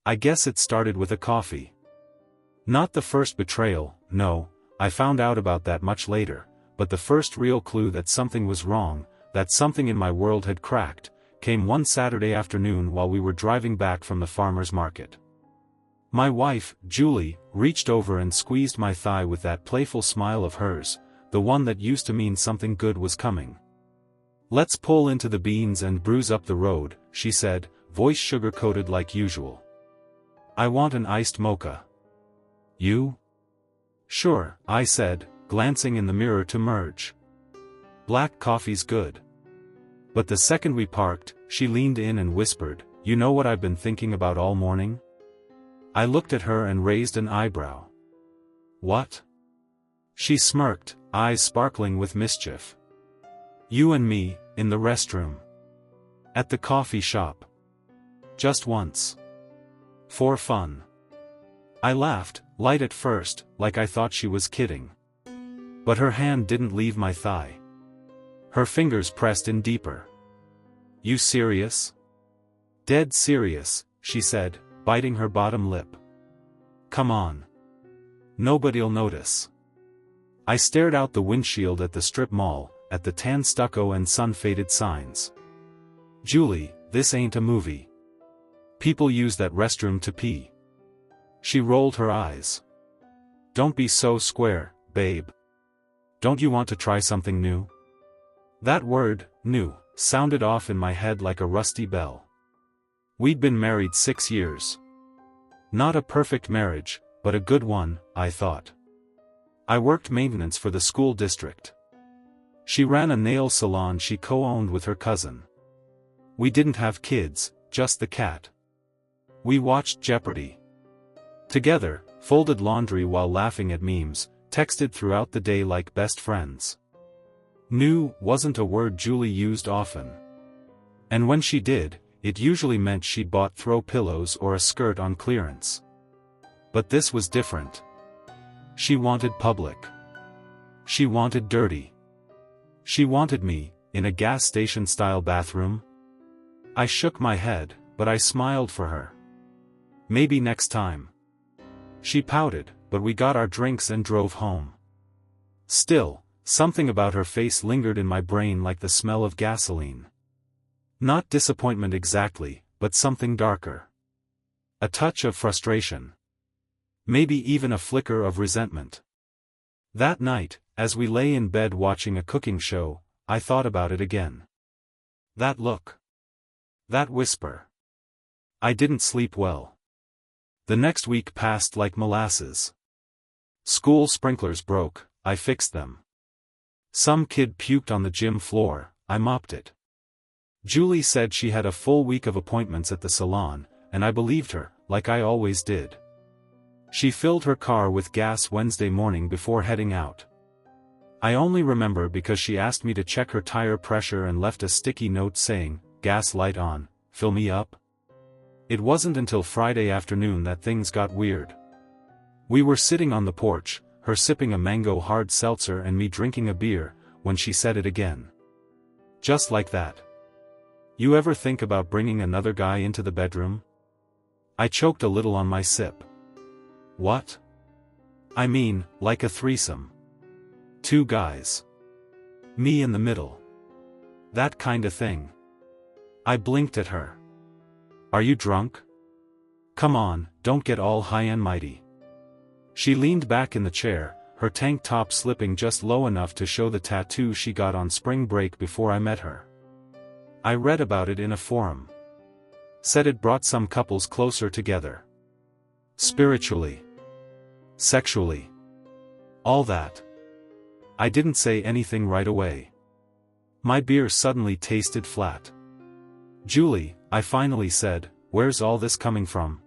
I guess it started with a coffee. Not the first betrayal, no, I found out about that much later, but the first real clue that something was wrong, that something in my world had cracked, came one Saturday afternoon while we were driving back from the farmer's market. My wife, Julie, reached over and squeezed my thigh with that playful smile of hers, the one that used to mean something good was coming. "Let's pull into the Beans and Brews up the road," she said, voice sugar-coated like usual. "I want an iced mocha." "You?" "Sure," I said, glancing in the mirror to merge. "Black coffee's good." But the second we parked, she leaned in and whispered, "You know what I've been thinking about all morning?" I looked at her and raised an eyebrow. "What?" She smirked, eyes sparkling with mischief. "You and me, in the restroom. At the coffee shop. Just once. For fun." I laughed, light at first, like I thought she was kidding. But her hand didn't leave my thigh. Her fingers pressed in deeper. "You serious?" "Dead serious," she said, biting her bottom lip. "Come on. Nobody'll notice." I stared out the windshield at the strip mall, at the tan stucco and sun-faded signs. "Julie, this ain't a movie. People use that restroom to pee." She rolled her eyes. "Don't be so square, babe. Don't you want to try something new?" That word, new, sounded off in my head like a rusty bell. We'd been married 6 years. Not a perfect marriage, but a good one, I thought. I worked maintenance for the school district. She ran a nail salon she co-owned with her cousin. We didn't have kids, just the cat. We watched Jeopardy! Together, folded laundry while laughing at memes, texted throughout the day like best friends. New wasn't a word Julie used often. And when she did, it usually meant she'd bought throw pillows or a skirt on clearance. But this was different. She wanted public. She wanted dirty. She wanted me, in a gas station-style bathroom. I shook my head, but I smiled for her. "Maybe next time." She pouted, but we got our drinks and drove home. Still, something about her face lingered in my brain like the smell of gasoline. Not disappointment exactly, but something darker. A touch of frustration. Maybe even a flicker of resentment. That night, as we lay in bed watching a cooking show, I thought about it again. That look. That whisper. I didn't sleep well. The next week passed like molasses. School sprinklers broke, I fixed them. Some kid puked on the gym floor, I mopped it. Julie said she had a full week of appointments at the salon, and I believed her, like I always did. She filled her car with gas Wednesday morning before heading out. I only remember because she asked me to check her tire pressure and left a sticky note saying, "Gas light on, fill me up." It wasn't until Friday afternoon that things got weird. We were sitting on the porch, her sipping a mango hard seltzer and me drinking a beer, when she said it again. Just like that. "You ever think about bringing another guy into the bedroom?" I choked a little on my sip. "What?" "I mean, like a threesome. 2 guys. Me in the middle. That kinda thing." I blinked at her. "Are you drunk? Come on, don't get all high and mighty." She leaned back in the chair, her tank top slipping just low enough to show the tattoo she got on spring break before I met her. I read about it in a forum. Said it brought some couples closer together. Spiritually. Sexually. All that. I didn't say anything right away. My beer suddenly tasted flat. "Julie," I finally said, "where's all this coming from?"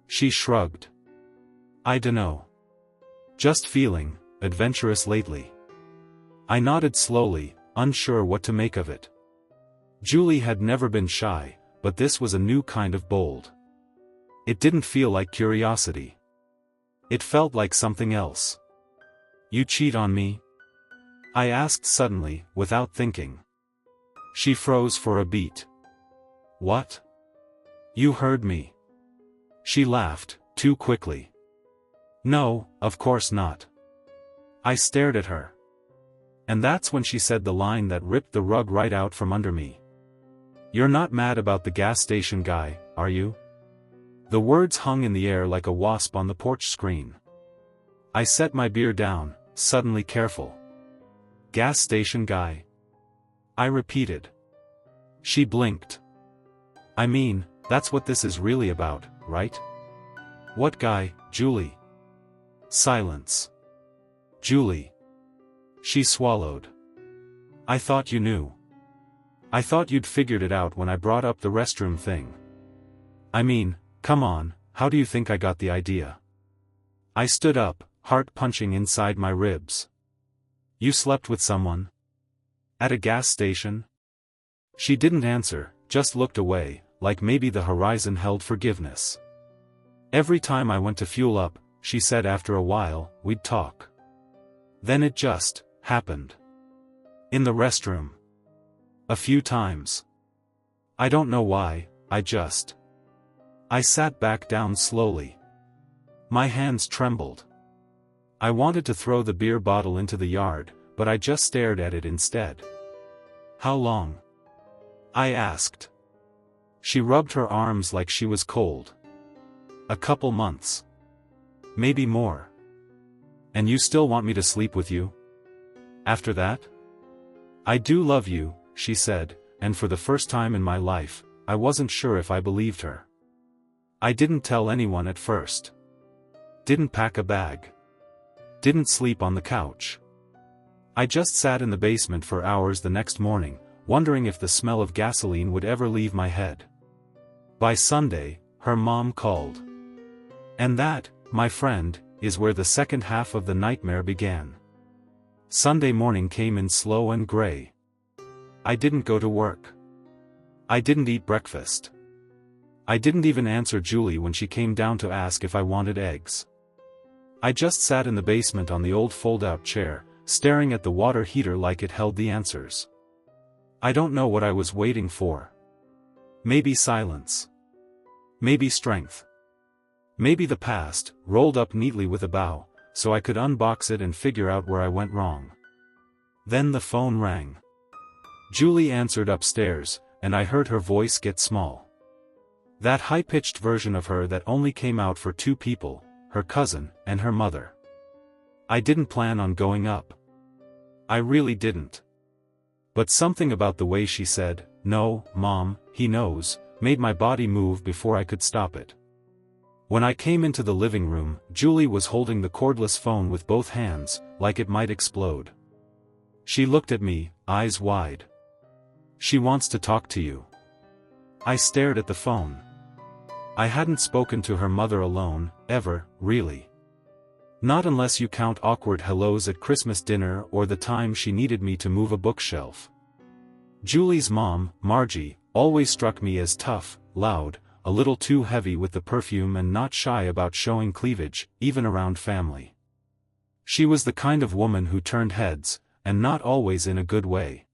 She shrugged. "I dunno. Just feeling adventurous lately." I nodded slowly, unsure what to make of it. Julie had never been shy, but this was a new kind of bold. It didn't feel like curiosity. It felt like something else. "You cheat on me?" I asked suddenly, without thinking. She froze for a beat. "What?" "You heard me." She laughed, too quickly. No, of course not. I stared at her. And that's when she said the line that ripped the rug right out from under me. You're not mad about the gas station guy, are you? The words hung in the air like a wasp on the porch screen. I set my beer down, suddenly careful. Gas station guy? I repeated. She blinked. I mean, that's what this is really about, right? What guy, Julie? Silence. Julie. She swallowed. I thought you knew. I thought you'd figured it out when I brought up the restroom thing. I mean, come on, how do you think I got the idea? I stood up, heart punching inside my ribs. You slept with someone? At a gas station? She didn't answer, just looked away, like maybe the horizon held forgiveness. Every time I went to fuel up, she said after a while, we'd talk. Then it just happened. In the restroom. A few times. I don't know why, I sat back down slowly. My hands trembled. I wanted to throw the beer bottle into the yard, but I just stared at it instead. How long? I asked. She rubbed her arms like she was cold. A couple months. Maybe more. And you still want me to sleep with you? After that? I do love you, she said, and for the first time in my life, I wasn't sure if I believed her. I didn't tell anyone at first. Didn't pack a bag. Didn't sleep on the couch. I just sat in the basement for hours the next morning, wondering if the smell of gasoline would ever leave my head. By Sunday, her mom called. And that, my friend, is where the second half of the nightmare began. Sunday morning came in slow and gray. I didn't go to work. I didn't eat breakfast. I didn't even answer Julie when she came down to ask if I wanted eggs. I just sat in the basement on the old fold-out chair, staring at the water heater like it held the answers. I don't know what I was waiting for. Maybe silence. Maybe strength. Maybe the past, rolled up neatly with a bow, so I could unbox it and figure out where I went wrong. Then the phone rang. Julie answered upstairs, and I heard her voice get small. That high-pitched version of her that only came out for two people, her cousin and her mother. I didn't plan on going up. I really didn't. But something about the way she said, "No, Mom, he knows," made my body move before I could stop it. When I came into the living room, Julie was holding the cordless phone with both hands, like it might explode. She looked at me, eyes wide. She wants to talk to you. I stared at the phone. I hadn't spoken to her mother alone, ever, really. Not unless you count awkward hellos at Christmas dinner or the time she needed me to move a bookshelf. Julie's mom, Margie, always struck me as tough, loud, a little too heavy with the perfume and not shy about showing cleavage, even around family. She was the kind of woman who turned heads, and not always in a good way.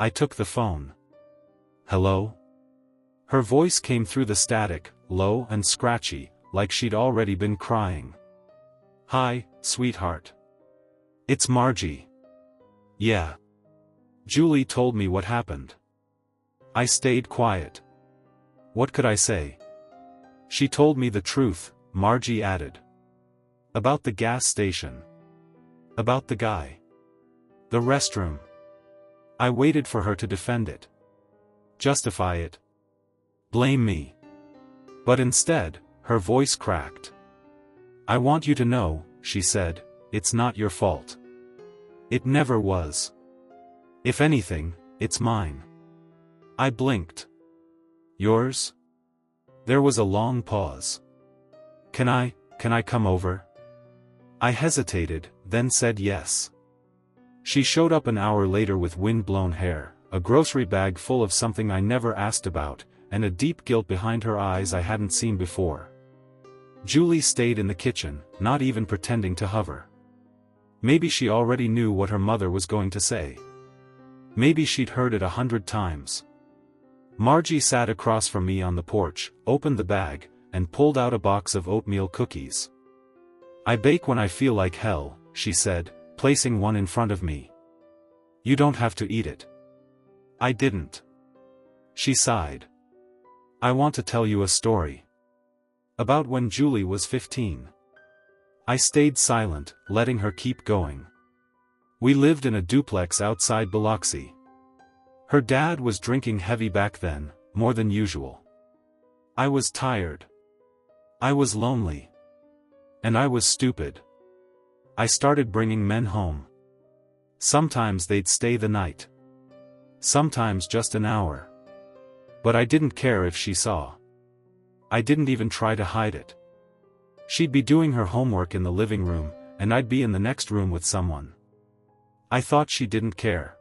I took the phone. Hello? Her voice came through the static, low and scratchy, like she'd already been crying. Hi, sweetheart. It's Margie. Yeah. Julie told me what happened. I stayed quiet. What could I say? She told me the truth, Margie added. About the gas station. About the guy. The restroom. I waited for her to defend it. Justify it. Blame me. But instead, her voice cracked. I want you to know, she said, it's not your fault. It never was. If anything, it's mine. I blinked. Yours? There was a long pause. Can I come over? I hesitated, then said yes. She showed up an hour later with wind-blown hair, a grocery bag full of something I never asked about, and a deep guilt behind her eyes I hadn't seen before. Julie stayed in the kitchen, not even pretending to hover. Maybe she already knew what her mother was going to say. Maybe she'd heard it 100 times. Margie sat across from me on the porch, opened the bag, and pulled out a box of oatmeal cookies. "I bake when I feel like hell," she said, placing one in front of me. "You don't have to eat it." I didn't. She sighed. "I want to tell you a story. About when Julie was 15. I stayed silent, letting her keep going. We lived in a duplex outside Biloxi. Her dad was drinking heavy back then, more than usual. I was tired. I was lonely. And I was stupid. I started bringing men home. Sometimes they'd stay the night. Sometimes just an hour. But I didn't care if she saw. I didn't even try to hide it. She'd be doing her homework in the living room, and I'd be in the next room with someone. I thought she didn't care.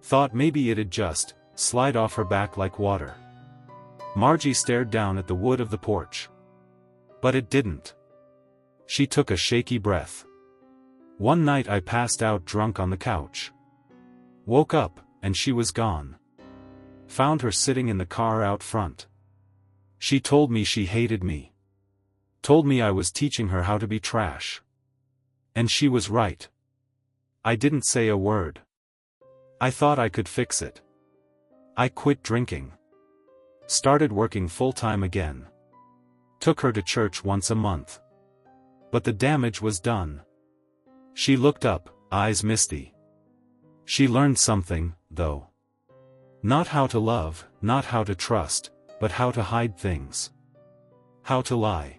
Thought maybe it'd just slide off her back like water. Margie stared down at the wood of the porch. But it didn't. She took a shaky breath. One night I passed out drunk on the couch. Woke up, and she was gone. Found her sitting in the car out front. She told me she hated me. Told me I was teaching her how to be trash. And she was right. I didn't say a word. I thought I could fix it. I quit drinking. Started working full-time again. Took her to church once a month. But the damage was done. She looked up, eyes misty. She learned something, though. Not how to love, not how to trust, but how to hide things. How to lie.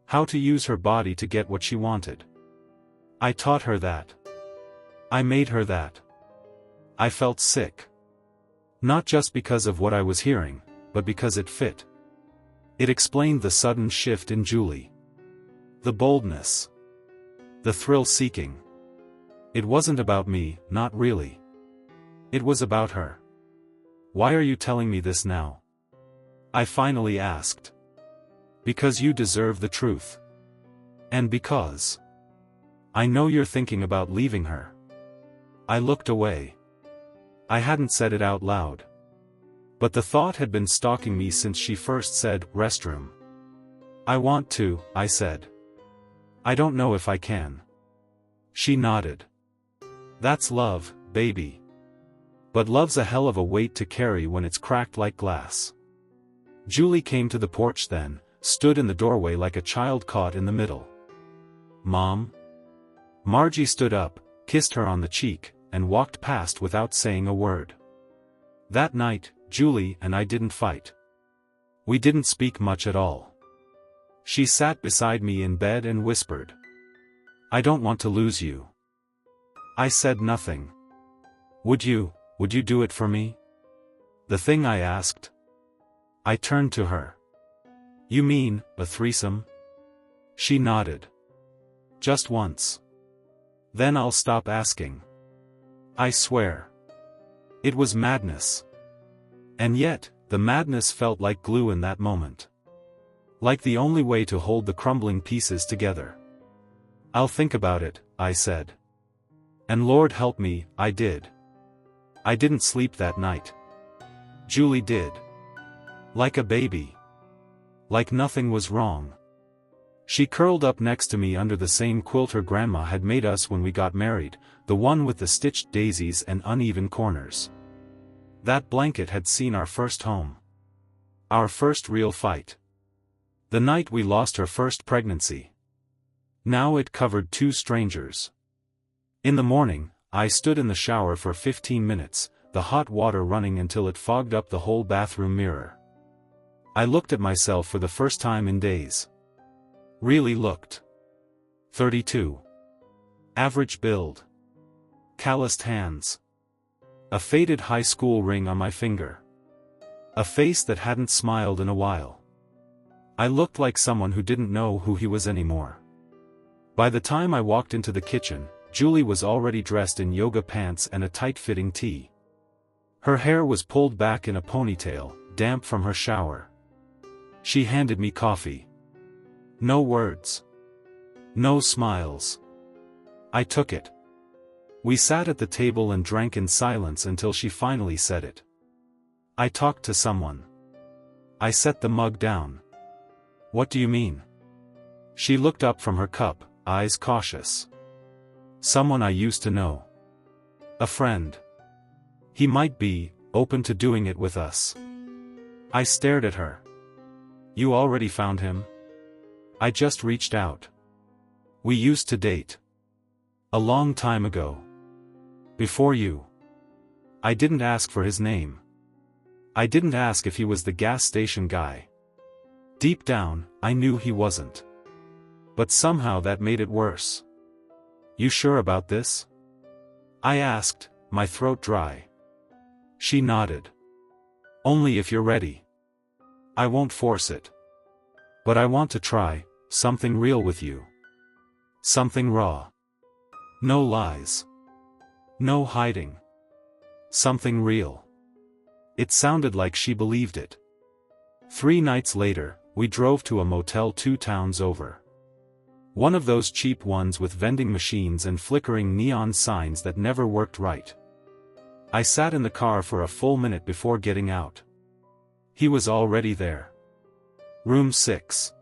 How to use her body to get what she wanted. I taught her that. I made her that. I felt sick. Not just because of what I was hearing, but because it fit. It explained the sudden shift in Julie. The boldness. The thrill-seeking. It wasn't about me, not really. It was about her. "Why are you telling me this now?" I finally asked. "Because you deserve the truth. And because I know you're thinking about leaving her." I looked away. I hadn't said it out loud. But the thought had been stalking me since she first said, "restroom." "I want to," I said. "I don't know if I can." She nodded. "That's love, baby. But love's a hell of a weight to carry when it's cracked like glass." Julie came to the porch then, stood in the doorway like a child caught in the middle. "Mom?" Margie stood up, kissed her on the cheek, and walked past without saying a word. That night, Julie and I didn't fight. We didn't speak much at all. She sat beside me in bed and whispered, "I don't want to lose you." I said nothing. Would you do it for me?" The thing I asked. I turned to her. "You mean, a threesome?" She nodded. "Just once. Then I'll stop asking." I swear. It was madness. And yet, the madness felt like glue in that moment. Like the only way to hold the crumbling pieces together. "I'll think about it," I said. And Lord help me, I did. I didn't sleep that night. Julie did. Like a baby. Like nothing was wrong. She curled up next to me under the same quilt her grandma had made us when we got married, the one with the stitched daisies and uneven corners. That blanket had seen our first home. Our first real fight. The night we lost her first pregnancy. Now it covered two strangers. In the morning, I stood in the shower for 15 minutes, the hot water running until it fogged up the whole bathroom mirror. I looked at myself for the first time in days. Really looked. 32. Average build. Calloused hands. A faded high school ring on my finger. A face that hadn't smiled in a while. I looked like someone who didn't know who he was anymore. By the time I walked into the kitchen, Julie was already dressed in yoga pants and a tight-fitting tee. Her hair was pulled back in a ponytail, damp from her shower. She handed me coffee. No words. No smiles. I took it. We sat at the table and drank in silence until she finally said it. "I talked to someone." I set the mug down. What do you mean? She looked up from her cup, eyes cautious. Someone I used to know. A friend. He might be open to doing it with us. I stared at her. You already found him? I just reached out. We used to date. A long time ago. Before you. I didn't ask for his name. I didn't ask if he was the gas station guy. Deep down, I knew he wasn't. But somehow that made it worse. You sure about this? I asked, my throat dry. She nodded. Only if you're ready. I won't force it. But I want to try something real with you. Something raw. No lies. No hiding. Something real. It sounded like she believed it. 3 nights later, we drove to a motel 2 towns over. One of those cheap ones with vending machines and flickering neon signs that never worked right. I sat in the car for a full minute before getting out. He was already there. Room 6.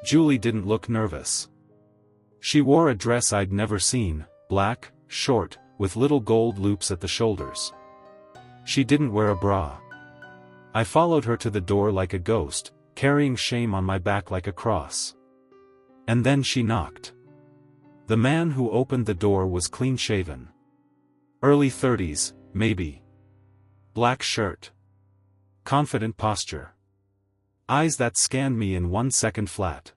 Julie didn't look nervous. She wore a dress I'd never seen, black, short, with little gold loops at the shoulders. She didn't wear a bra. I followed her to the door like a ghost, carrying shame on my back like a cross. And then she knocked. The man who opened the door was clean-shaven. Early 30s, maybe. Black shirt. Confident posture. Eyes that scanned me in 1 second flat.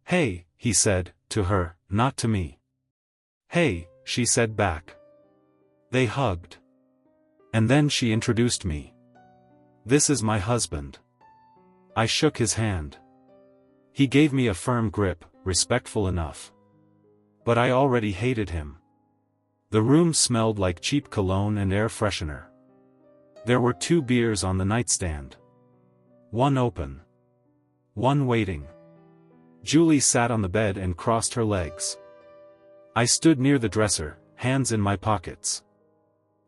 Hey, he said, to her, not to me. Hey, she said back. They hugged. And then she introduced me. This is my husband. I shook his hand. He gave me a firm grip, respectful enough. But I already hated him. The room smelled like cheap cologne and air freshener. There were 2 beers on the nightstand. One open. One waiting. Julie sat on the bed and crossed her legs. I stood near the dresser, hands in my pockets.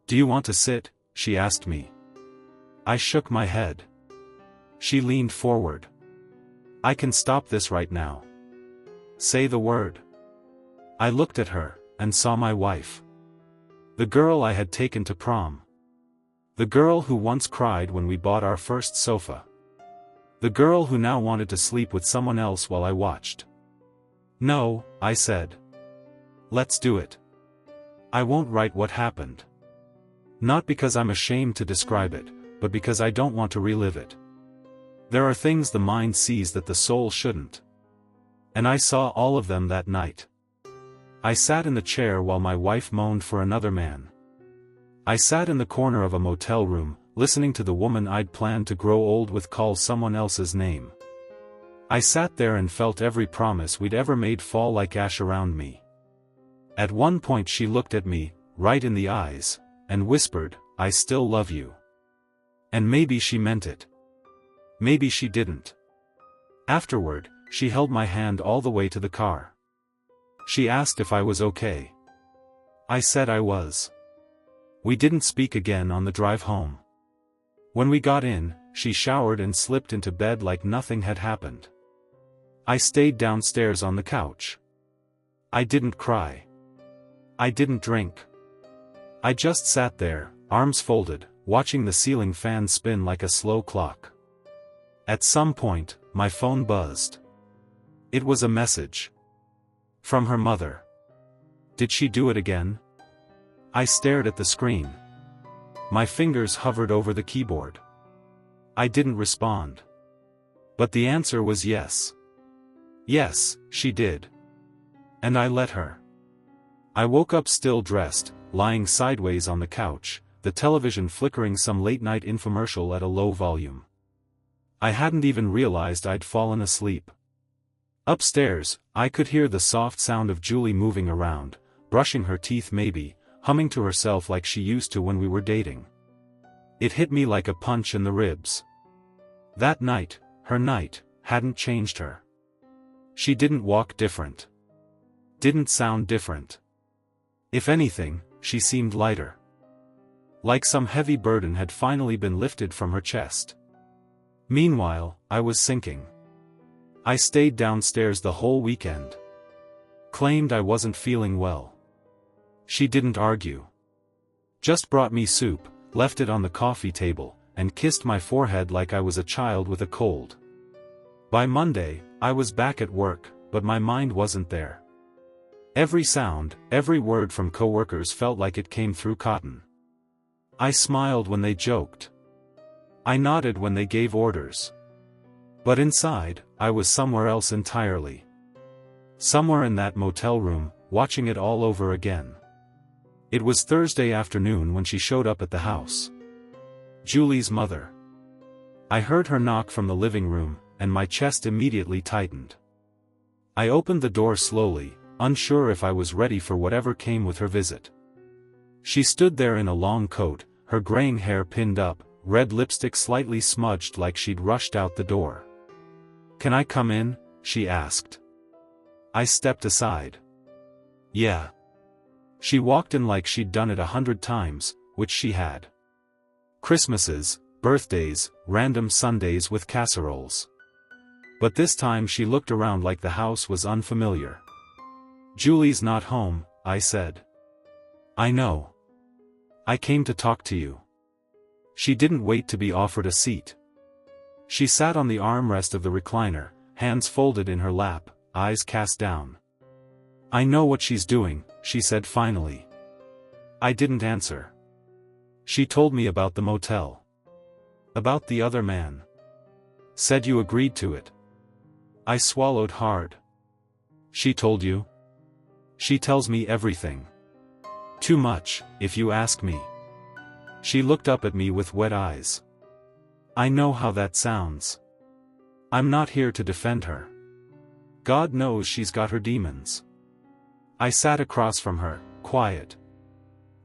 Do you want to sit? She asked me. I shook my head. She leaned forward. I can stop this right now. Say the word. I looked at her, and saw my wife. The girl I had taken to prom. The girl who once cried when we bought our first sofa. The girl who now wanted to sleep with someone else while I watched. No, I said. Let's do it. I won't write what happened. Not because I'm ashamed to describe it, but because I don't want to relive it. There are things the mind sees that the soul shouldn't. And I saw all of them that night. I sat in the chair while my wife moaned for another man. I sat in the corner of a motel room, listening to the woman I'd planned to grow old with call someone else's name. I sat there and felt every promise we'd ever made fall like ash around me. At one point she looked at me, right in the eyes, and whispered, I still love you. And maybe she meant it. Maybe she didn't. Afterward, she held my hand all the way to the car. She asked if I was okay. I said I was. We didn't speak again on the drive home. When we got in, she showered and slipped into bed like nothing had happened. I stayed downstairs on the couch. I didn't cry. I didn't drink. I just sat there, arms folded, watching the ceiling fan spin like a slow clock. At some point, my phone buzzed. It was a message. From her mother. Did she do it again? I stared at the screen. My fingers hovered over the keyboard. I didn't respond. But the answer was yes. Yes, she did. And I let her. I woke up still dressed, lying sideways on the couch, the television flickering some late-night infomercial at a low volume. I hadn't even realized I'd fallen asleep. Upstairs, I could hear the soft sound of Julie moving around, brushing her teeth maybe, humming to herself like she used to when we were dating. It hit me like a punch in the ribs. That night, her night, hadn't changed her. She didn't walk different. Didn't sound different. If anything, she seemed lighter. Like some heavy burden had finally been lifted from her chest. Meanwhile, I was sinking. I stayed downstairs the whole weekend. Claimed I wasn't feeling well. She didn't argue. Just brought me soup, left it on the coffee table, and kissed my forehead like I was a child with a cold. By Monday, I was back at work, but my mind wasn't there. Every sound, every word from coworkers felt like it came through cotton. I smiled when they joked. I nodded when they gave orders. But inside, I was somewhere else entirely. Somewhere in that motel room, watching it all over again. It was Thursday afternoon when she showed up at the house. Julie's mother. I heard her knock from the living room, and my chest immediately tightened. I opened the door slowly, unsure if I was ready for whatever came with her visit. She stood there in a long coat, her graying hair pinned up, red lipstick slightly smudged like she'd rushed out the door. "Can I come in?" she asked. I stepped aside. "Yeah." She walked in like she'd done it 100 times, which she had. Christmases, birthdays, random Sundays with casseroles. But this time she looked around like the house was unfamiliar. "Julie's not home," I said. "I know. I came to talk to you." She didn't wait to be offered a seat. She sat on the armrest of the recliner, hands folded in her lap, eyes cast down. "I know what she's doing," she said finally. I didn't answer. She told me about the motel. About the other man. Said you agreed to it. I swallowed hard. "She told you?" "She tells me everything. Too much, if you ask me." She looked up at me with wet eyes. I know how that sounds. I'm not here to defend her. God knows she's got her demons. I sat across from her, quiet.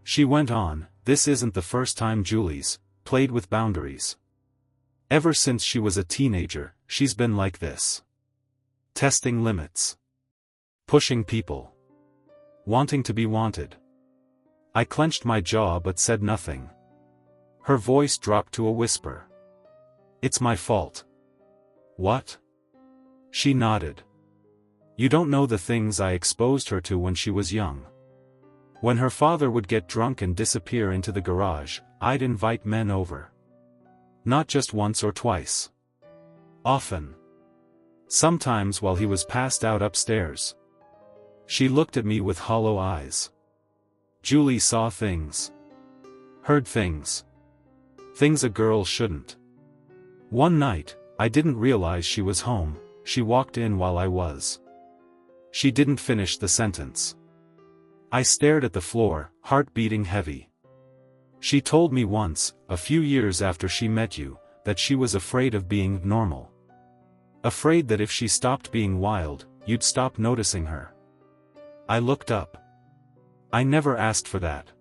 She went on, "This isn't the first time Julie's played with boundaries. Ever since she was a teenager, she's been like this. Testing limits. Pushing people. Wanting to be wanted." I clenched my jaw but said nothing. Her voice dropped to a whisper. "It's my fault." "What?" She nodded. "You don't know the things I exposed her to when she was young. When her father would get drunk and disappear into the garage, I'd invite men over. Not just once or twice. Often. Sometimes while he was passed out upstairs." She looked at me with hollow eyes. "Julie saw things. Heard things. Things a girl shouldn't. One night, I didn't realize she was home, she walked in while I was." She didn't finish the sentence. I stared at the floor, heart beating heavy. "She told me once, a few years after she met you, that she was afraid of being normal. Afraid that if she stopped being wild, you'd stop noticing her." I looked up. "I never asked for that.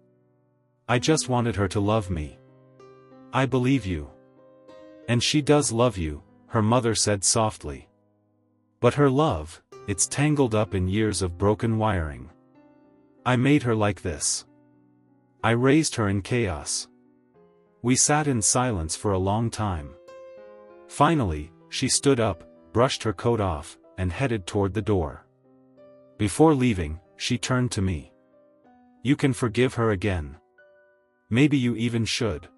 I just wanted her to love me." "I believe you. And she does love you," her mother said softly. "But her love, it's tangled up in years of broken wiring. I made her like this. I raised her in chaos." We sat in silence for a long time. Finally, she stood up, brushed her coat off, and headed toward the door. Before leaving, she turned to me. "You can forgive her again. Maybe you even should.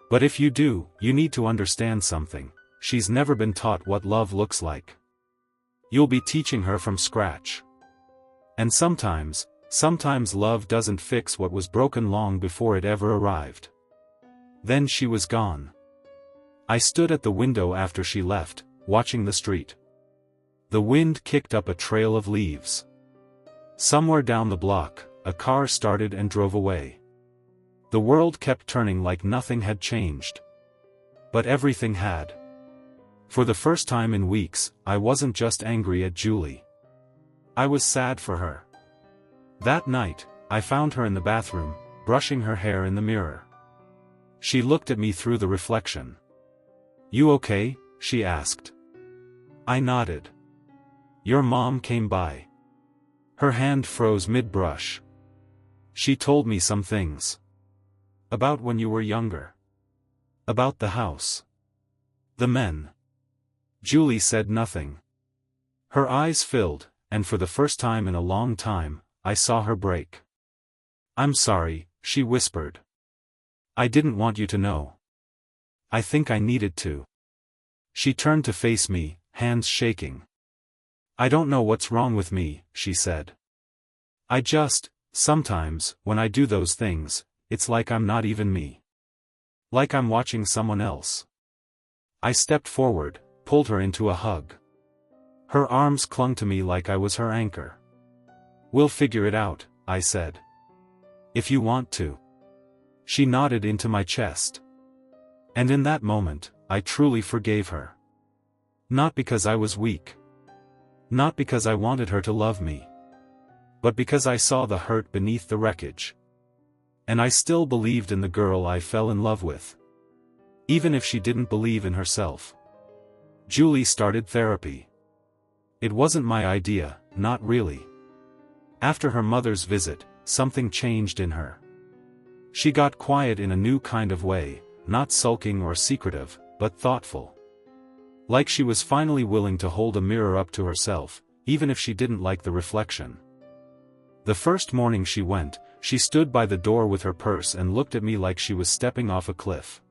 But if you do, you need to understand something. She's never been taught what love looks like. You'll be teaching her from scratch. And sometimes love doesn't fix what was broken long before it ever arrived." Then she was gone. I stood at the window after she left, watching the street. The wind kicked up a trail of leaves. Somewhere down the block, a car started and drove away. The world kept turning like nothing had changed. But everything had. For the first time in weeks, I wasn't just angry at Julie. I was sad for her. That night, I found her in the bathroom, brushing her hair in the mirror. She looked at me through the reflection. "You okay?" she asked. I nodded. "Your mom came by." Her hand froze mid-brush. "She told me some things. About when you were younger. About the house. The men." Julie said nothing. Her eyes filled, and for the first time in a long time, I saw her break. "I'm sorry," she whispered. "I didn't want you to know. I think I needed to." She turned to face me, hands shaking. "I don't know what's wrong with me," she said. Sometimes, when I do those things, it's like I'm not even me. Like I'm watching someone else." I stepped forward, pulled her into a hug. Her arms clung to me like I was her anchor. "We'll figure it out," I said. "If you want to." She nodded into my chest. And in that moment, I truly forgave her. Not because I was weak. Not because I wanted her to love me. But because I saw the hurt beneath the wreckage. And I still believed in the girl I fell in love with. Even if she didn't believe in herself. Julie started therapy. It wasn't my idea, not really. After her mother's visit, something changed in her. She got quiet in a new kind of way, not sulking or secretive, but thoughtful. Like she was finally willing to hold a mirror up to herself, even if she didn't like the reflection. The first morning she went, she stood by the door with her purse and looked at me like she was stepping off a cliff.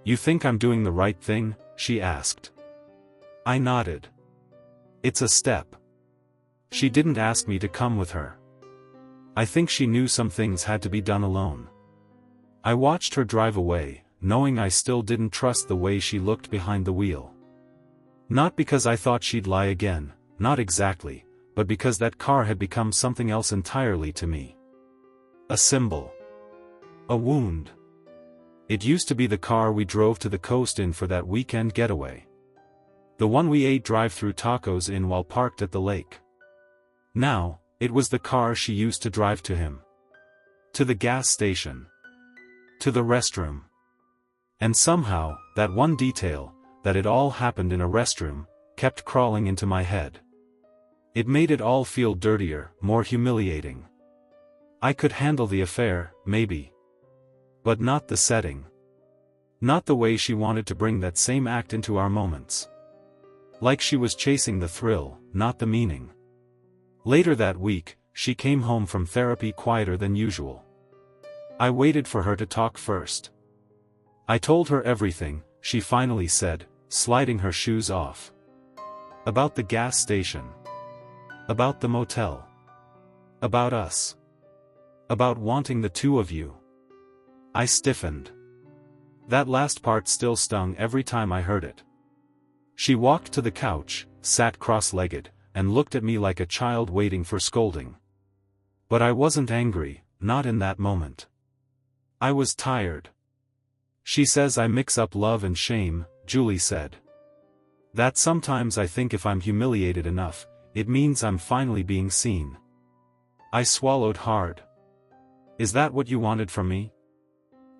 "You think I'm doing the right thing?" she asked. I nodded. "It's a step." She didn't ask me to come with her. I think she knew some things had to be done alone. I watched her drive away, knowing I still didn't trust the way she looked behind the wheel. Not because I thought she'd lie again, not exactly, but because that car had become something else entirely to me. A symbol. A wound. It used to be the car we drove to the coast in for that weekend getaway. The one we ate drive-through tacos in while parked at the lake. Now, it was the car she used to drive to him. To the gas station. To the restroom. And somehow, that one detail, that it all happened in a restroom, kept crawling into my head. It made it all feel dirtier, more humiliating. I could handle the affair, maybe. But not the setting. Not the way she wanted to bring that same act into our moments. Like she was chasing the thrill, not the meaning. Later that week, she came home from therapy quieter than usual. I waited for her to talk first. I told her everything, she finally said, sliding her shoes off. About the gas station. About the motel. About us. About wanting the two of you. I stiffened. That last part still stung every time I heard it. She walked to the couch, sat cross-legged, and looked at me like a child waiting for scolding. But I wasn't angry, not in that moment. I was tired. "She says I mix up love and shame," Julie said. "That sometimes I think if I'm humiliated enough, it means I'm finally being seen." I swallowed hard. "Is that what you wanted from me?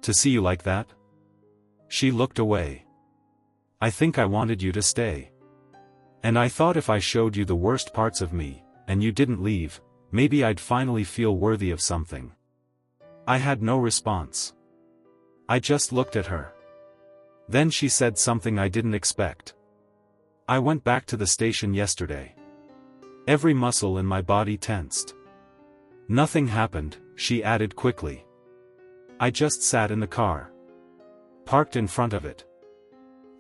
To see you like that?" She looked away. "I think I wanted you to stay. And I thought if I showed you the worst parts of me, and you didn't leave, maybe I'd finally feel worthy of something." I had no response. I just looked at her. Then she said something I didn't expect. "I went back to the station yesterday. Every muscle in my body tensed. Nothing happened," she added quickly. "I just sat in the car. Parked in front of it.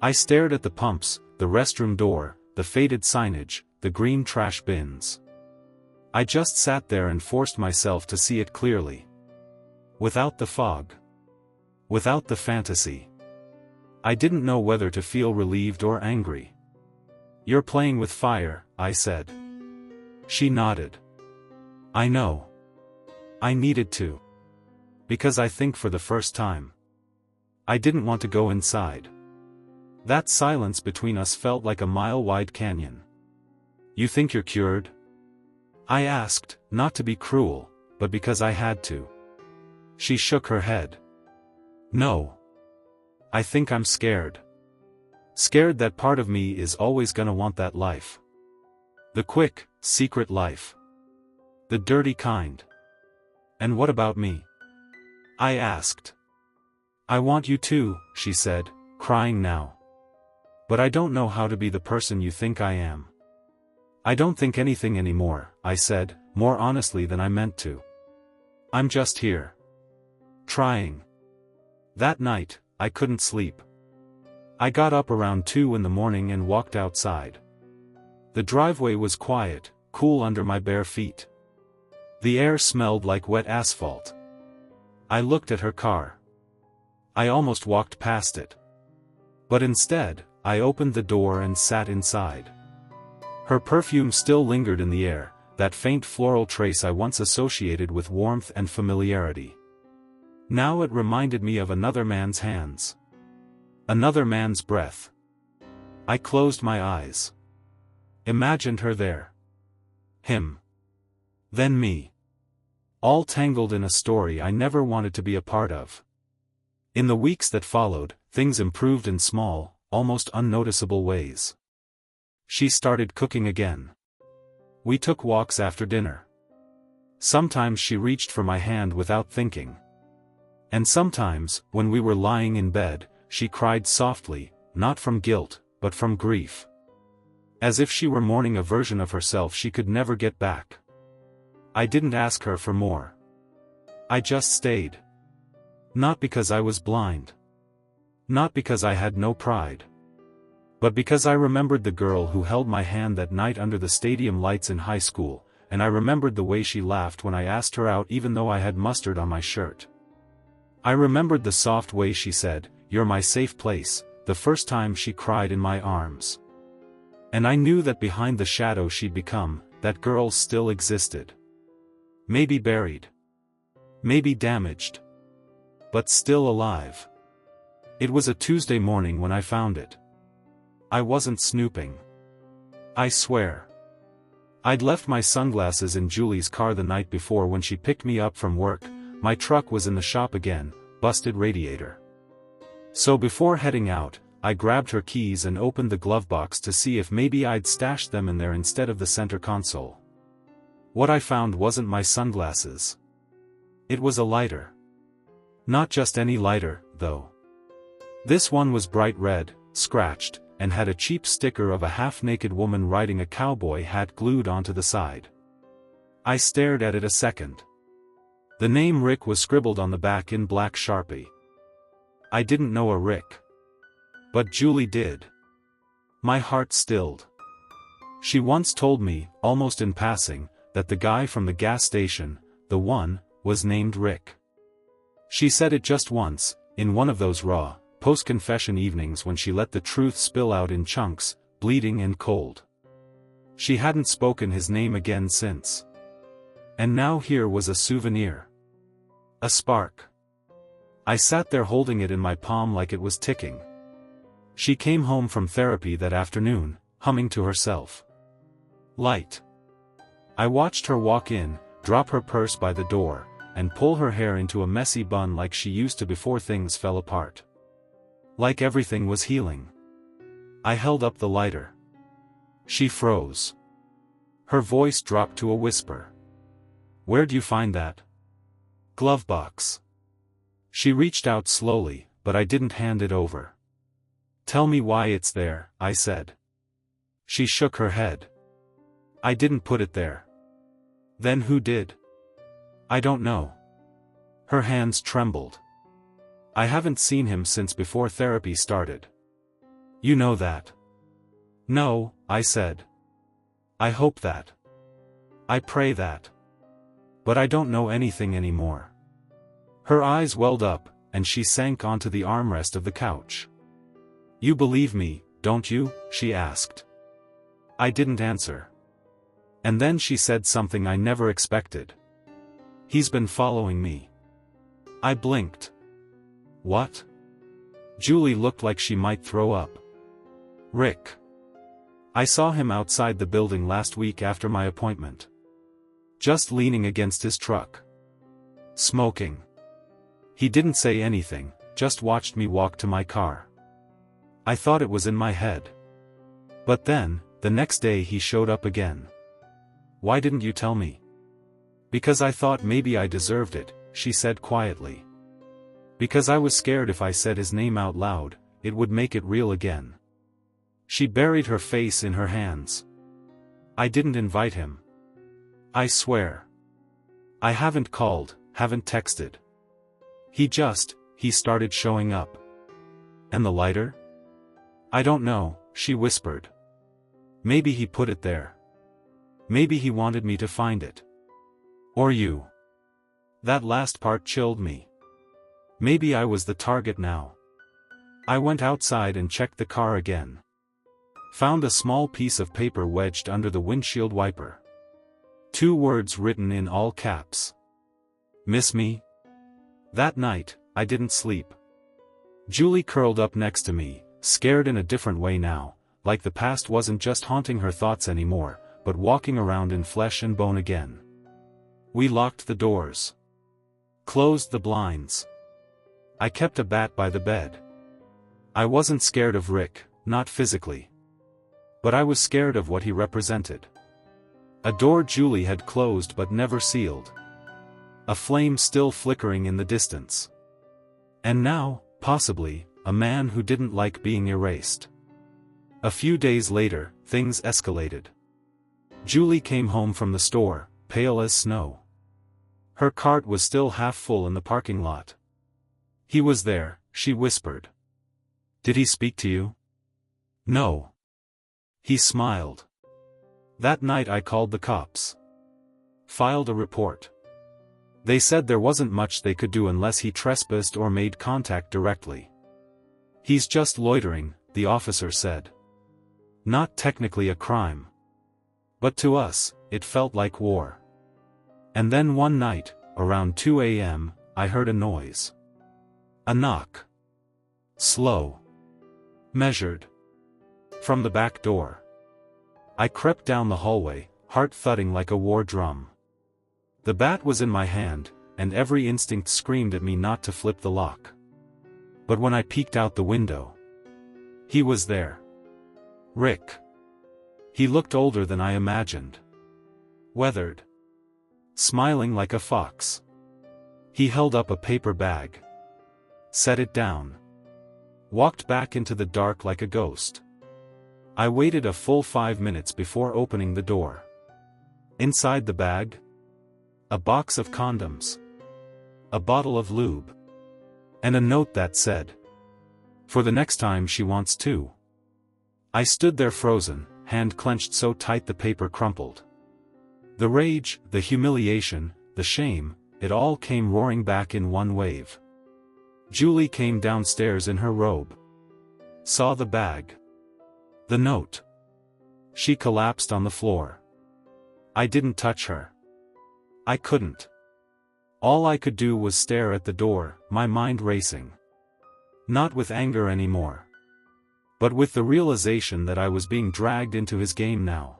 I stared at the pumps, the restroom door, the faded signage, the green trash bins. I just sat there and forced myself to see it clearly. Without the fog. Without the fantasy. I didn't know whether to feel relieved or angry." "You're playing with fire," I said. She nodded. "I know. I needed to. Because I think for the first time. I didn't want to go inside. That silence between us felt like a mile-wide canyon." "You think you're cured?" I asked, not to be cruel, but because I had to. She shook her head. "No. I think I'm scared. Scared that part of me is always gonna want that life. The quick, secret life. The dirty kind." "And what about me?" I asked. "I want you too," she said, crying now. "But I don't know how to be the person you think I am. I don't think anything anymore, I said, more honestly than I meant to. I'm just here. Trying. That night, I couldn't sleep. I got up around 2 in the morning and walked outside. The driveway was quiet, cool under my bare feet. The air smelled like wet asphalt. I looked at her car. I almost walked past it. But instead, I opened the door and sat inside. Her perfume still lingered in the air, that faint floral trace I once associated with warmth and familiarity. Now it reminded me of another man's hands. Another man's breath. I closed my eyes. Imagined her there. Him. Then me. All tangled in a story I never wanted to be a part of. In the weeks that followed, things improved in small, almost unnoticeable ways. She started cooking again. We took walks after dinner. Sometimes she reached for my hand without thinking. And sometimes, when we were lying in bed, she cried softly, not from guilt, but from grief. As if she were mourning a version of herself she could never get back. I didn't ask her for more. I just stayed. Not because I was blind. Not because I had no pride. But because I remembered the girl who held my hand that night under the stadium lights in high school, and I remembered the way she laughed when I asked her out even though I had mustard on my shirt. I remembered the soft way she said, "You're my safe place," the first time she cried in my arms. And I knew that behind the shadow she'd become, that girl still existed. Maybe buried. Maybe damaged. But still alive. It was a Tuesday morning when I found it. I wasn't snooping. I swear. I'd left my sunglasses in Julie's car the night before when she picked me up from work. My truck was in the shop again, busted radiator. So before heading out, I grabbed her keys and opened the glove box to see if maybe I'd stashed them in there instead of the center console. What I found wasn't my sunglasses. It was a lighter. Not just any lighter, though. This one was bright red, scratched, and had a cheap sticker of a half-naked woman riding a cowboy hat glued onto the side. I stared at it a second. The name Rick was scribbled on the back in black Sharpie. I didn't know a Rick. But Julie did. My heart stilled. She once told me, almost in passing, that the guy from the gas station, the one, was named Rick. She said it just once, in one of those raw, post-confession evenings when she let the truth spill out in chunks, bleeding and cold. She hadn't spoken his name again since. And now here was a souvenir. A spark. I sat there holding it in my palm like it was ticking. She came home from therapy that afternoon, humming to herself. Light. I watched her walk in, drop her purse by the door, and pull her hair into a messy bun like she used to before things fell apart. Like everything was healing. I held up the lighter. She froze. Her voice dropped to a whisper. "Where'd you find that?" "Glove box." She reached out slowly, but I didn't hand it over. "Tell me why it's there," I said. She shook her head. "I didn't put it there." "Then who did?" "I don't know." Her hands trembled. "I haven't seen him since before therapy started." "You know that?" "No," I said. "I hope that. I pray that. But I don't know anything anymore." Her eyes welled up, and she sank onto the armrest of the couch. "You believe me, don't you?" she asked. I didn't answer. And then she said something I never expected. "He's been following me." I blinked. "What?" Julie looked like she might throw up. "Rick. I saw him outside the building last week after my appointment. Just leaning against his truck. Smoking. He didn't say anything, just watched me walk to my car. I thought it was in my head. But then, the next day he showed up again." "Why didn't you tell me?" "Because I thought maybe I deserved it," she said quietly. "Because I was scared if I said his name out loud, it would make it real again." She buried her face in her hands. I didn't invite him. I swear. I haven't called, haven't texted. He started showing up. And the lighter? I don't know, she whispered. Maybe he put it there. Maybe he wanted me to find it. Or you. That last part chilled me. Maybe I was the target now. I went outside and checked the car again. Found a small piece of paper wedged under the windshield wiper. 2 words written in all caps. Miss me? That night, I didn't sleep. Julie curled up next to me, scared in a different way now, like the past wasn't just haunting her thoughts anymore, but walking around in flesh and bone again. We locked the doors. Closed the blinds. I kept a bat by the bed. I wasn't scared of Rick, not physically. But I was scared of what he represented. A door Julie had closed but never sealed. A flame still flickering in the distance. And now, possibly, a man who didn't like being erased. A few days later, things escalated. Julie came home from the store, pale as snow. Her cart was still half full in the parking lot. He was there, she whispered. Did he speak to you? No. He smiled. That night I called the cops. Filed a report. They said there wasn't much they could do unless he trespassed or made contact directly. He's just loitering, the officer said. Not technically a crime. But to us, it felt like war. And then one night, around 2 a.m., I heard a noise. A knock. Slow. Measured. From the back door. I crept down the hallway, heart thudding like a war drum. The bat was in my hand, and every instinct screamed at me not to flip the lock. But when I peeked out the window, he was there. Rick. He looked older than I imagined. Weathered. Smiling like a fox. He held up a paper bag. Set it down. Walked back into the dark like a ghost. I waited a full 5 minutes before opening the door. Inside the bag? A box of condoms. A bottle of lube. And a note that said, "For the next time she wants to." I stood there frozen, hand clenched so tight the paper crumpled. The rage, the humiliation, the shame, it all came roaring back in one wave. Julie came downstairs in her robe. Saw the bag. The note. She collapsed on the floor. I didn't touch her. I couldn't. All I could do was stare at the door, my mind racing. Not with anger anymore. But with the realization that I was being dragged into his game now.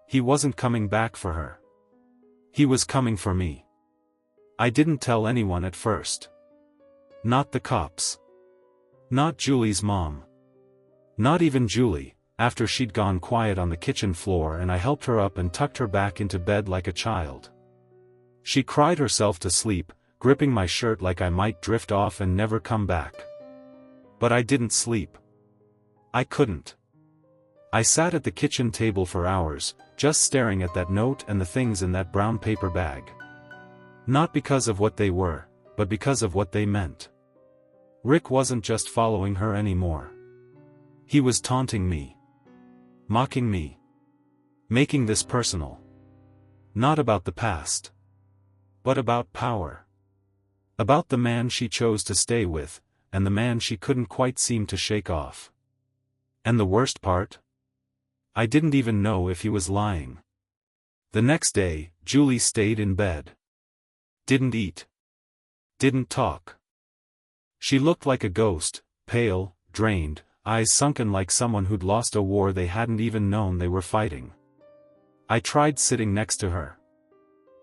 He wasn't coming back for her. He was coming for me. I didn't tell anyone at first. Not the cops. Not Julie's mom. Not even Julie, after she'd gone quiet on the kitchen floor and I helped her up and tucked her back into bed like a child. She cried herself to sleep, gripping my shirt like I might drift off and never come back. But I didn't sleep. I couldn't. I sat at the kitchen table for hours, just staring at that note and the things in that brown paper bag. Not because of what they were, but because of what they meant. Rick wasn't just following her anymore. He was taunting me. Mocking me. Making this personal. Not about the past. But about power. About the man she chose to stay with, and the man she couldn't quite seem to shake off. And the worst part? I didn't even know if he was lying. The next day, Julie stayed in bed. Didn't eat. Didn't talk. She looked like a ghost, pale, drained, eyes sunken like someone who'd lost a war they hadn't even known they were fighting. I tried sitting next to her.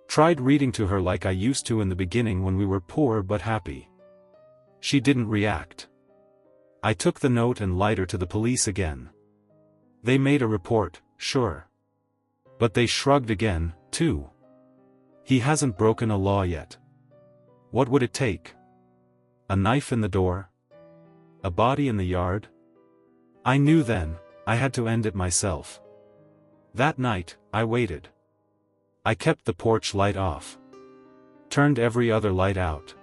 Tried reading to her like I used to in the beginning when we were poor but happy. She didn't react. I took the note and lied her to the police again. They made a report, sure. But they shrugged again, too. He hasn't broken a law yet. What would it take? A knife in the door? A body in the yard? I knew then, I had to end it myself. That night, I waited. I kept the porch light off. Turned every other light out.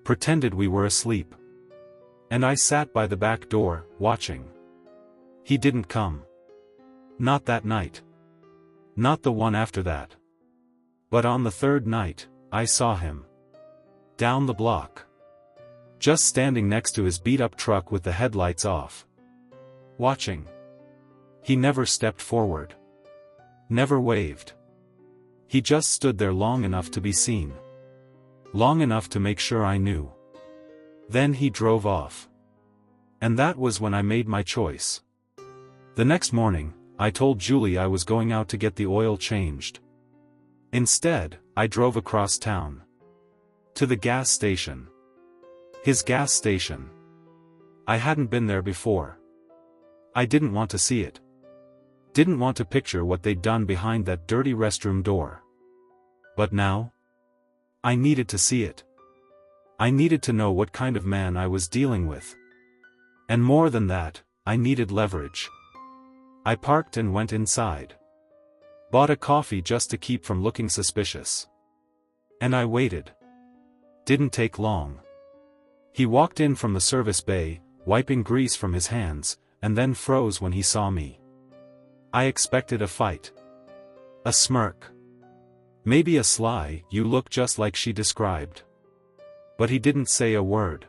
Pretended we were asleep. And I sat by the back door, watching. He didn't come. Not that night. Not the one after that. But on the third night, I saw him. Down the block. Just standing next to his beat-up truck with the headlights off. Watching. He never stepped forward. Never waved. He just stood there long enough to be seen. Long enough to make sure I knew. Then he drove off. And that was when I made my choice. The next morning, I told Julie I was going out to get the oil changed. Instead, I drove across town. To the gas station. His gas station. I hadn't been there before. I didn't want to see it. Didn't want to picture what they'd done behind that dirty restroom door. But now? I needed to see it. I needed to know what kind of man I was dealing with. And more than that, I needed leverage. I parked and went inside. Bought a coffee just to keep from looking suspicious. And I waited. Didn't take long. He walked in from the service bay, wiping grease from his hands, and then froze when he saw me. I expected a fight. A smirk. Maybe a sly, "You look just like she described." But he didn't say a word.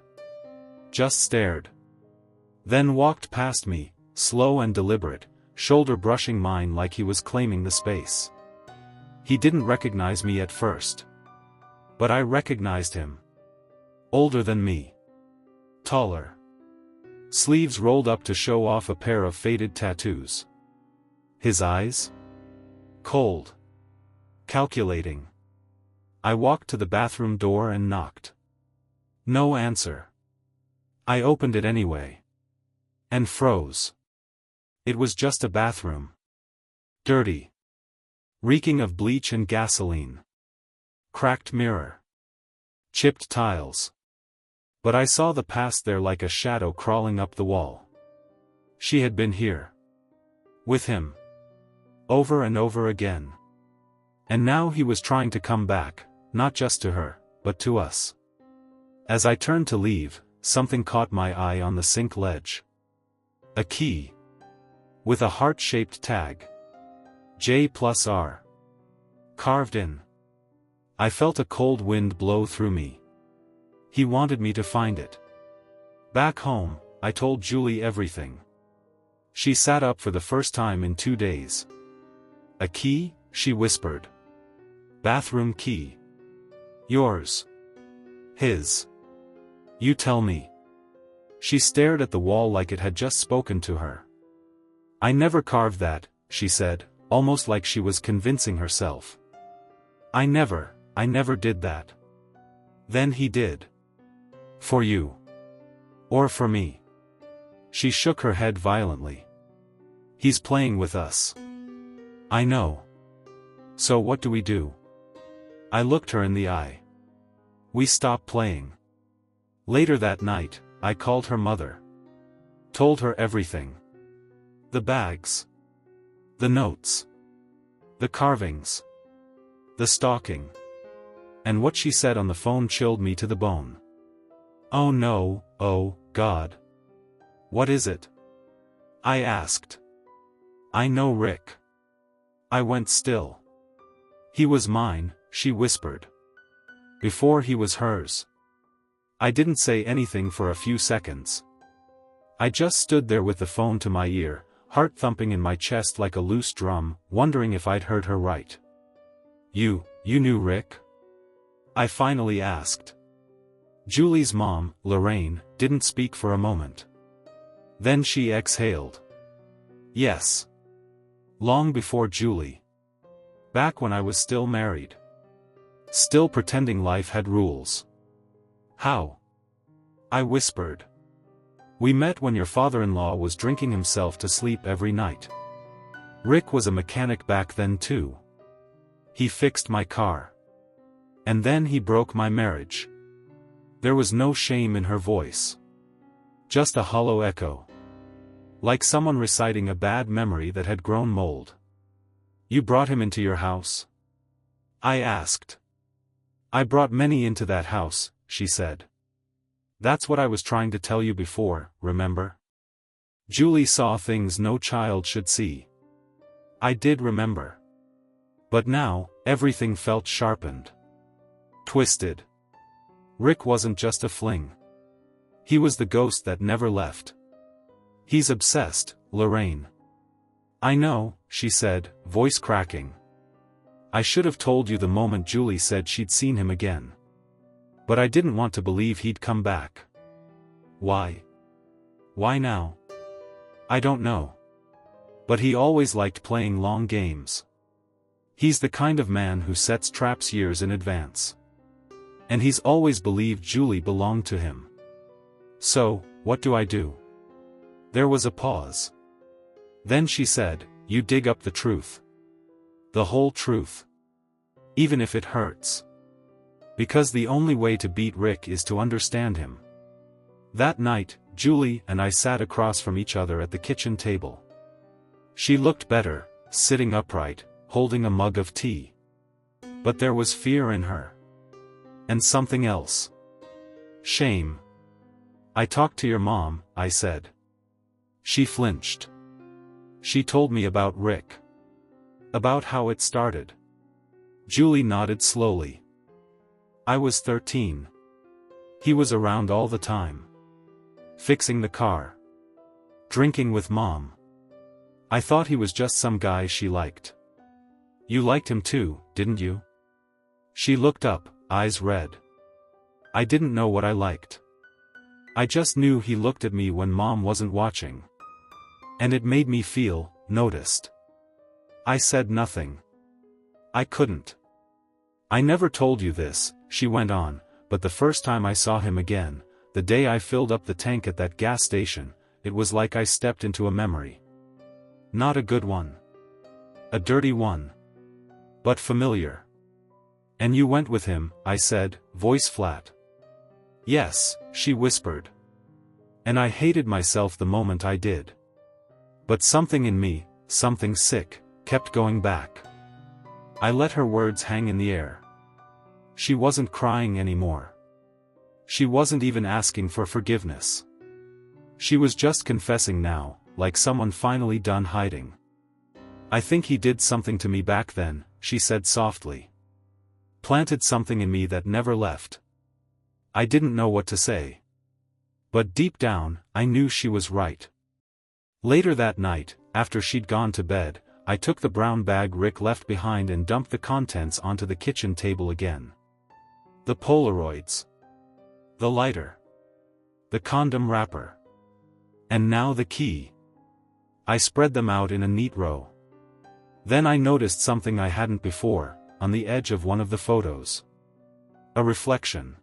Just stared. Then walked past me, slow and deliberate, shoulder brushing mine like he was claiming the space. He didn't recognize me at first. But I recognized him. Older than me. Taller. Sleeves rolled up to show off a pair of faded tattoos. His eyes? Cold. Calculating. I walked to the bathroom door and knocked. No answer. I opened it anyway. And froze. It was just a bathroom. Dirty. Reeking of bleach and gasoline. Cracked mirror. Chipped tiles. But I saw the past there like a shadow crawling up the wall. She had been here. With him. Over and over again. And now he was trying to come back, not just to her, but to us. As I turned to leave, something caught my eye on the sink ledge. A key. With a heart-shaped tag. J+R. Carved in. I felt a cold wind blow through me. He wanted me to find it. Back home, I told Julie everything. She sat up for the first time in 2 days. "A key?" she whispered. "Bathroom key. Yours. His. You tell me." She stared at the wall like it had just spoken to her. "I never carved that," she said, almost like she was convincing herself. I never did that." "Then he did. For you. Or for me." She shook her head violently. "He's playing with us." "I know. So what do we do?" I looked her in the eye. "We stop playing." Later that night, I called her mother. Told her everything. The bags. The notes. The carvings. The stalking. And what she said on the phone chilled me to the bone. "Oh no, oh, God. What is it?" I asked. "I know Rick." I went still. "He was mine," she whispered. "Before he was hers." I didn't say anything for a few seconds. I just stood there with the phone to my ear, heart thumping in my chest like a loose drum, wondering if I'd heard her right. You knew Rick?" I finally asked. Julie's mom, Lorraine, didn't speak for a moment. Then she exhaled. "Yes. Long before Julie. Back when I was still married. Still pretending life had rules." "How?" I whispered. "We met when your father-in-law was drinking himself to sleep every night. Rick was a mechanic back then too. He fixed my car. And then he broke my marriage." There was no shame in her voice. Just a hollow echo. Like someone reciting a bad memory that had grown mold. You brought him into your house? I asked. I brought many into that house, she said. That's what I was trying to tell you before, remember? Julie saw things no child should see. I did remember. But now, everything felt sharpened. Twisted. Rick wasn't just a fling. He was the ghost that never left. He's obsessed, Lorraine. I know, she said, voice cracking. I should have told you the moment Julie said she'd seen him again. But I didn't want to believe he'd come back. Why? Why now? I don't know. But he always liked playing long games. He's the kind of man who sets traps years in advance. And he's always believed Julie belonged to him. So, what do I do? There was a pause. Then she said, you dig up the truth. The whole truth. Even if it hurts. Because the only way to beat Rick is to understand him. That night, Julie and I sat across from each other at the kitchen table. She looked better, sitting upright, holding a mug of tea. But there was fear in her. And something else. Shame. I talked to your mom, I said. She flinched. She told me about Rick. About how it started. Julie nodded slowly. I was 13. He was around all the time. Fixing the car. Drinking with mom. I thought he was just some guy she liked. You liked him too, didn't you? She looked up, eyes red. I didn't know what I liked. I just knew he looked at me when mom wasn't watching. And it made me feel noticed. I said nothing. I couldn't. I never told you this, she went on, but the first time I saw him again, the day I filled up the tank at that gas station, it was like I stepped into a memory. Not a good one. A dirty one. But familiar. And you went with him, I said, voice flat. Yes, she whispered. And I hated myself the moment I did. But something in me, something sick, kept going back. I let her words hang in the air. She wasn't crying anymore. She wasn't even asking for forgiveness. She was just confessing now, like someone finally done hiding. I think he did something to me back then, she said softly. Planted something in me that never left. I didn't know what to say. But deep down, I knew she was right. Later that night, after she'd gone to bed, I took the brown bag Rick left behind and dumped the contents onto the kitchen table again. The Polaroids. The lighter. The condom wrapper. And now the key. I spread them out in a neat row. Then I noticed something I hadn't before, on the edge of one of the photos. A reflection.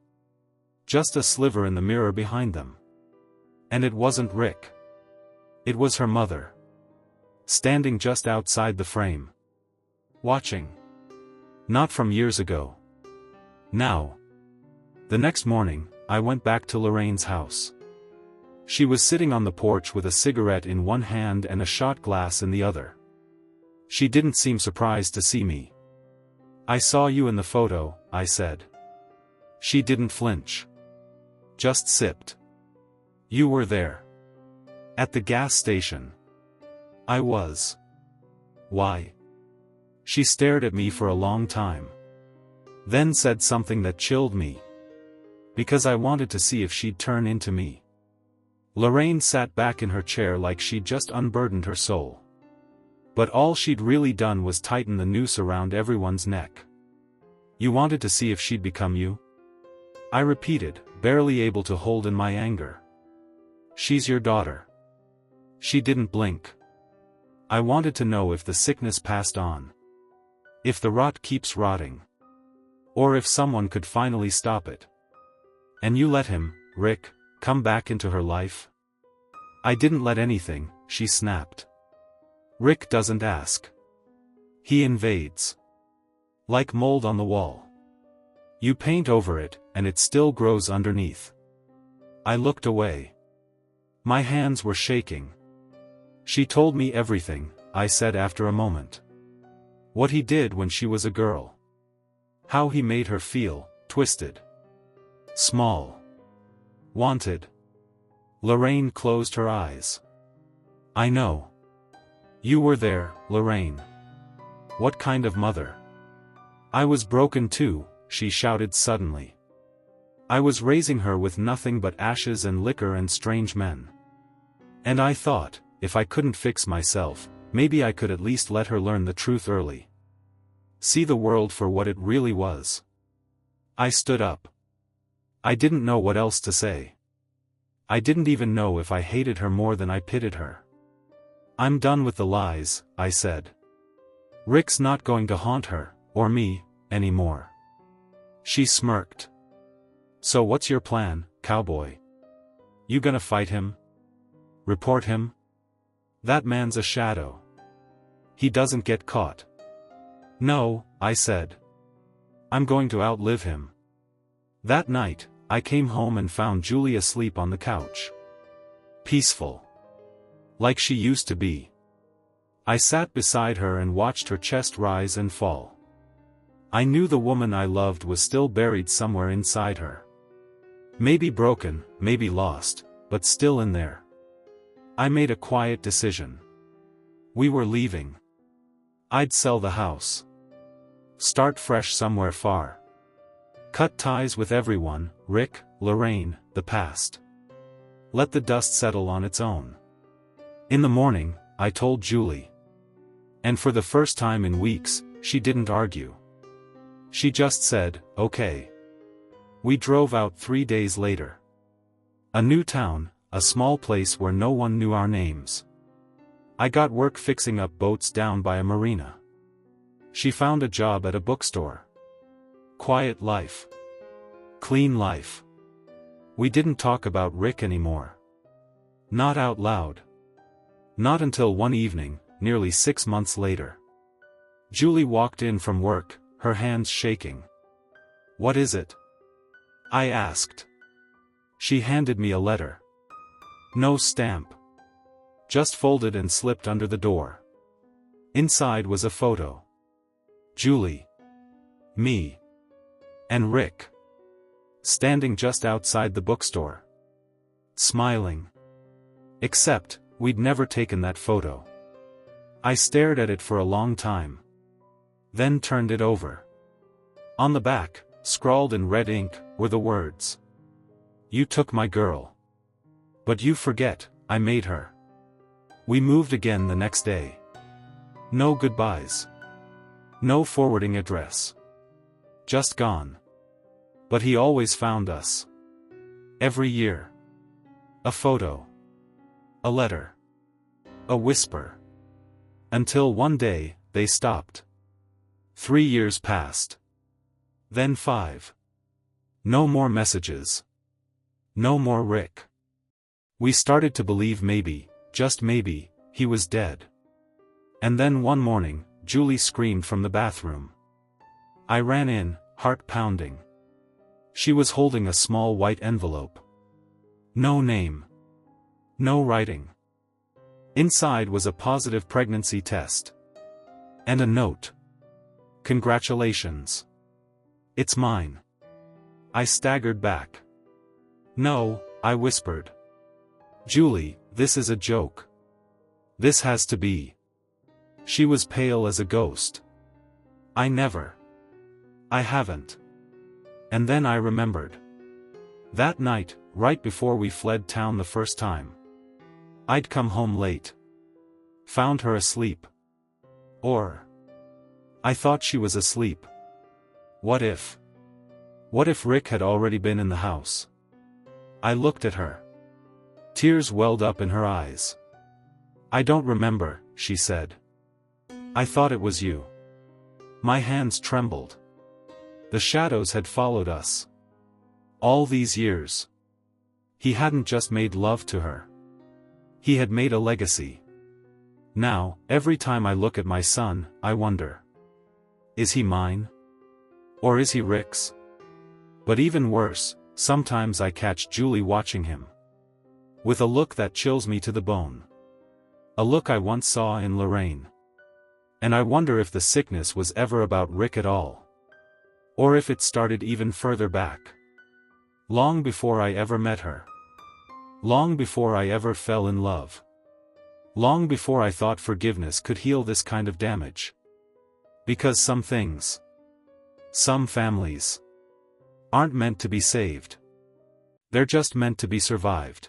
Just a sliver in the mirror behind them. And it wasn't Rick. It was her mother. Standing just outside the frame. Watching. Not from years ago. Now. The next morning, I went back to Lorraine's house. She was sitting on the porch with a cigarette in one hand and a shot glass in the other. She didn't seem surprised to see me. I saw you in the photo, I said. She didn't flinch. Just sipped. You were there. At the gas station. I was. Why? She stared at me for a long time. Then said something that chilled me. Because I wanted to see if she'd turn into me. Lorraine sat back in her chair like she'd just unburdened her soul. But all she'd really done was tighten the noose around everyone's neck. You wanted to see if she'd become you? I repeated, barely able to hold in my anger. She's your daughter. She didn't blink. I wanted to know if the sickness passed on. If the rot keeps rotting. Or if someone could finally stop it. And you let him, Rick, come back into her life? I didn't let anything, she snapped. Rick doesn't ask. He invades. Like mold on the wall. You paint over it, and it still grows underneath. I looked away. My hands were shaking. She told me everything, I said after a moment. What he did when she was a girl. How he made her feel, twisted. Small. Wanted. Lorraine closed her eyes. I know. You were there, Lorraine. What kind of mother? I was broken too, she shouted suddenly. I was raising her with nothing but ashes and liquor and strange men. And I thought, if I couldn't fix myself, maybe I could at least let her learn the truth early. See the world for what it really was. I stood up. I didn't know what else to say. I didn't even know if I hated her more than I pitied her. I'm done with the lies, I said. Rick's not going to haunt her, or me, anymore. She smirked. So what's your plan, cowboy? You gonna fight him? Report him? That man's a shadow. He doesn't get caught. No, I said. I'm going to outlive him. That night, I came home and found Julie asleep on the couch. Peaceful. Like she used to be. I sat beside her and watched her chest rise and fall. I knew the woman I loved was still buried somewhere inside her. Maybe broken, maybe lost, but still in there. I made a quiet decision. We were leaving. I'd sell the house. Start fresh somewhere far. Cut ties with everyone, Rick, Lorraine, the past. Let the dust settle on its own. In the morning, I told Julie. And for the first time in weeks, she didn't argue. She just said, okay. We drove out 3 days later. A new town, a small place where no one knew our names. I got work fixing up boats down by a marina. She found a job at a bookstore. Quiet life. Clean life. We didn't talk about Rick anymore. Not out loud. Not until one evening, nearly 6 months later. Julie walked in from work, her hands shaking. What is it? I asked. She handed me a letter. No stamp. Just folded and slipped under the door. Inside was a photo. Julie. Me. And Rick. Standing just outside the bookstore. Smiling. Except, we'd never taken that photo. I stared at it for a long time. Then turned it over. On the back, scrawled in red ink, were the words. You took my girl. But you forget, I made her. We moved again the next day. No goodbyes. No forwarding address. Just gone. But he always found us. Every year. A photo. A letter. A whisper. Until one day, they stopped. 3 years passed. Then 5. No more messages. No more Rick. We started to believe maybe, just maybe, he was dead. And then one morning, Julie screamed from the bathroom. I ran in, heart pounding. She was holding a small white envelope. No name. No writing. Inside was a positive pregnancy test. And a note. Congratulations. It's mine. I staggered back. No, I whispered. Julie, this is a joke. This has to be. She was pale as a ghost. I haven't. And then I remembered. That night, right before we fled town the first time. I'd come home late. Found her asleep. Or. I thought she was asleep. What if? What if Rick had already been in the house? I looked at her. Tears welled up in her eyes. I don't remember, she said. I thought it was you. My hands trembled. The shadows had followed us. All these years. He hadn't just made love to her. He had made a legacy. Now, every time I look at my son, I wonder. Is he mine? Or is he Rick's? But even worse, sometimes I catch Julie watching him. With a look that chills me to the bone. A look I once saw in Lorraine. And I wonder if the sickness was ever about Rick at all. Or if it started even further back. Long before I ever met her. Long before I ever fell in love. Long before I thought forgiveness could heal this kind of damage. Because some things, some families, aren't meant to be saved. They're just meant to be survived.